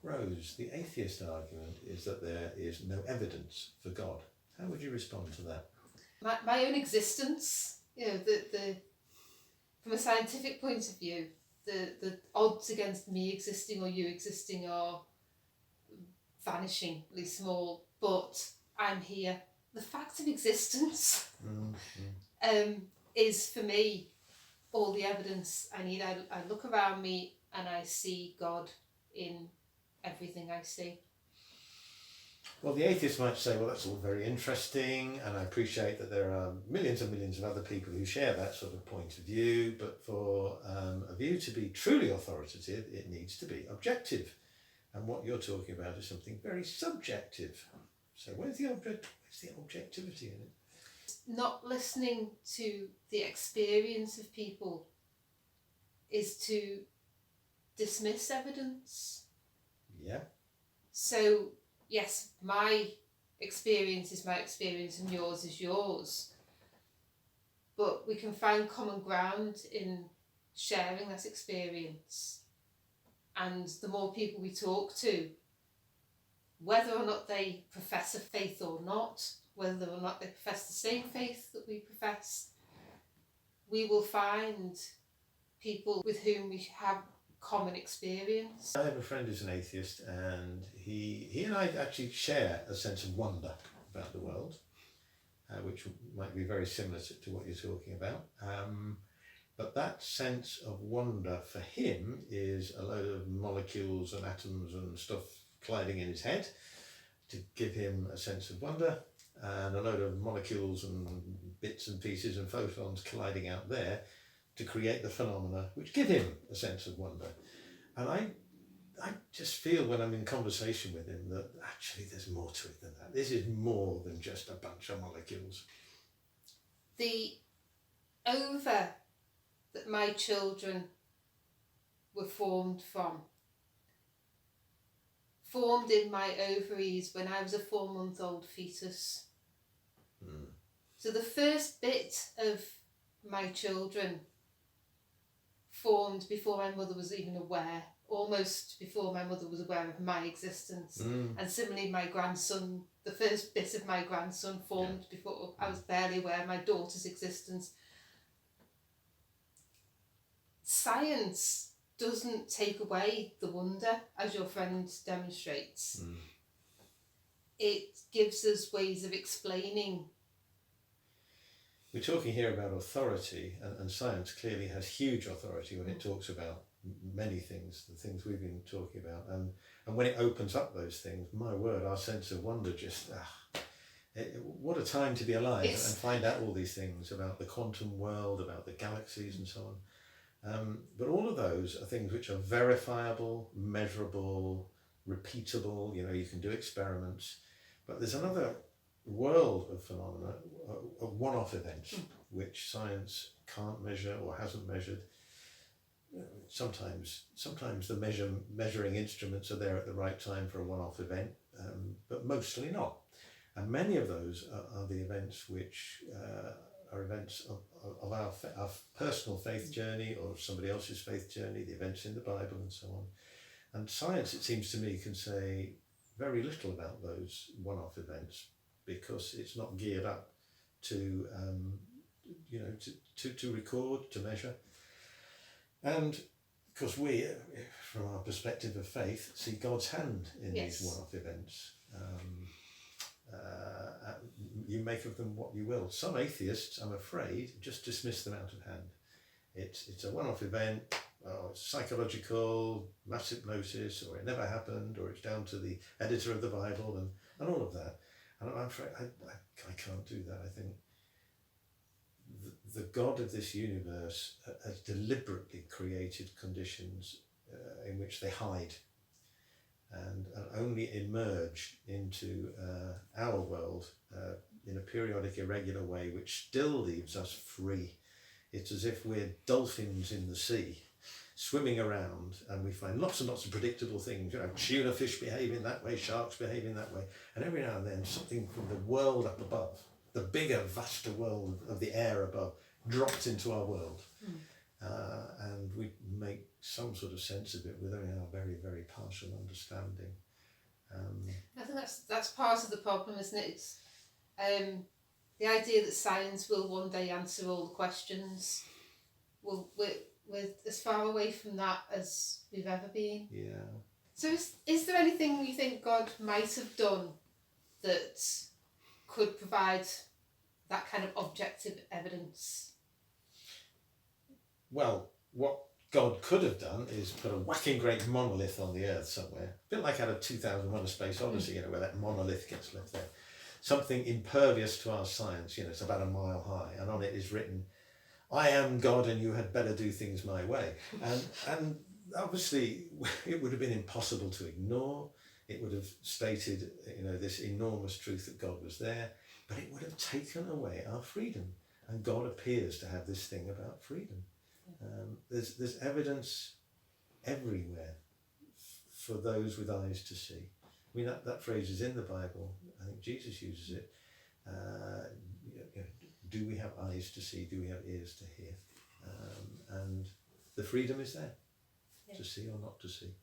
Rose, the atheist argument is that there is no evidence for God. How would you respond to that? My own existence, the from a scientific point of view, the odds against me existing or you existing are vanishingly small, but I'm here. The fact of existence is, for me, all the evidence I need. I look around me and I see God in everything I see. Well, the atheist might say, well, that's all very interesting, and I appreciate that there are millions and millions of other people who share that sort of point of view, but for a view to be truly authoritative, it needs to be objective. And what you're talking about is something very subjective. So where's the objectivity in it? Not listening to the experience of people is to dismiss evidence. Yeah. So, yes, my experience is my experience and yours is yours. But we can find common ground in sharing that experience. And the more people we talk to, whether or not they profess a faith or not, whether or not they profess the same faith that we profess, we will find people with whom we have common experience. I have a friend who's an atheist, and he and I actually share a sense of wonder about the world, which might be very similar to what you're talking about. But that sense of wonder for him is a load of molecules and atoms and stuff colliding in his head to give him a sense of wonder, and a load of molecules and bits and pieces and photons colliding out there to create the phenomena which give him a sense of wonder. And I just feel when I'm in conversation with him that actually there's more to it than that. This is more than just a bunch of molecules. The ova that my children were formed in my ovaries when I was a 4-month-old fetus. So the first bit of my children formed before my mother was even aware, almost before my mother was aware of my existence. And similarly, my grandson, the first bit of my grandson formed before I was barely aware of my daughter's existence. Science doesn't take away the wonder, as your friend demonstrates. It gives us ways of explaining. We're talking here about authority, and science clearly has huge authority when it talks about many things, the things we've been talking about. And when it opens up those things, my word, our sense of wonder just, what a time to be alive. Yes. And find out all these things about the quantum world, about the galaxies and so on. But all of those are things which are verifiable, measurable, repeatable. You can do experiments. But there's another world of phenomena, of one-off events, which science can't measure or hasn't measured. Sometimes the measuring instruments are there at the right time for a one-off event, but mostly not. And many of those are the events which are events of our personal faith journey or somebody else's faith journey, the events in the Bible and so on. And science, it seems to me, can say very little about those one-off events because it's not geared up to record, to measure. And of course we, from our perspective of faith, see God's hand in these one-off events. You make of them what you will. Some atheists, I'm afraid, just dismiss them out of hand. It's a one-off event, it's psychological, mass hypnosis, or it never happened, or it's down to the editor of the Bible and all of that. And I'm afraid I can't do that. I think the God of this universe has deliberately created conditions in which they hide and only emerge into our world in a periodic, irregular way, which still leaves us free. It's as if we're dolphins in the sea, swimming around, and we find lots and lots of predictable things. Tuna fish behaving that way, sharks behaving that way, and every now and then something from the world up above, the bigger, vaster world of the air above, drops into our world. and we make some sort of sense of it with only our very, very partial understanding. I think that's part of the problem, isn't it? It's the idea that science will one day answer all the questions. Well, we're as far away from that as we've ever been. Yeah. So is there anything you think God might have done that could provide that kind of objective evidence? Well, what God could have done is put a whacking great monolith on the earth somewhere, a bit like out of 2001: A Space Odyssey, you know, where that monolith gets left there. Something impervious to our science, you know, it's about a mile high, and on it is written, "I am God and you had better do things my way." And obviously it would have been impossible to ignore. It would have stated, you know, this enormous truth that God was there, but it would have taken away our freedom. And God appears to have this thing about freedom. There's evidence everywhere for those with eyes to see. I mean, that phrase is in the Bible. I think Jesus uses it. You know, do we have eyes to see? Do we have ears to hear? And the freedom is there, to see or not to see.